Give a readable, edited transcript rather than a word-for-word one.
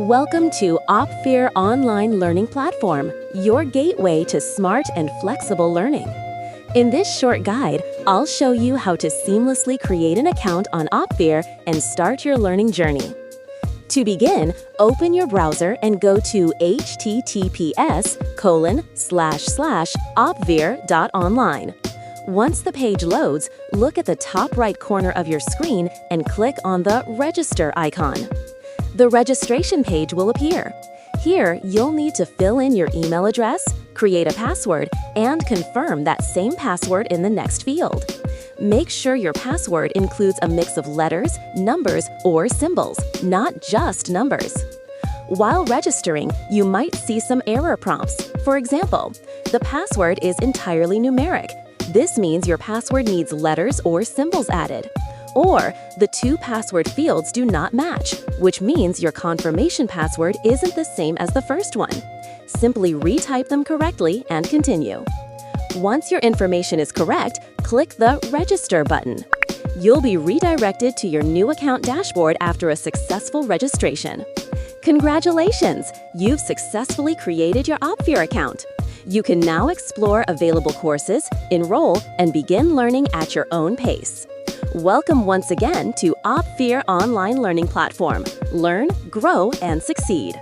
Welcome to Opvir online learning platform, your gateway to smart and flexible learning. In this short guide, I'll show you how to seamlessly create an account on Opvir and start your learning journey. To begin, open your browser and go to https://opvir.online. Once the page loads, look at the top right corner of your screen and click on the Register icon. The registration page will appear. Here, you'll need to fill in your email address, create a password, and confirm that same password in the next field. Make sure your password includes a mix of letters, numbers, or symbols, not just numbers. While registering, you might see some error prompts. For example, the password is entirely numeric. This means your password needs letters or symbols added. Or the two password fields do not match, which means your confirmation password isn't the same as the first one. Simply retype them correctly and continue. Once your information is correct, click the Register button. You'll be redirected to your new account dashboard after a successful registration. Congratulations! You've successfully created your Opvir account. You can now explore available courses, enroll, and begin learning at your own pace. Welcome once again to Opvir online learning platform. Learn, grow, and succeed.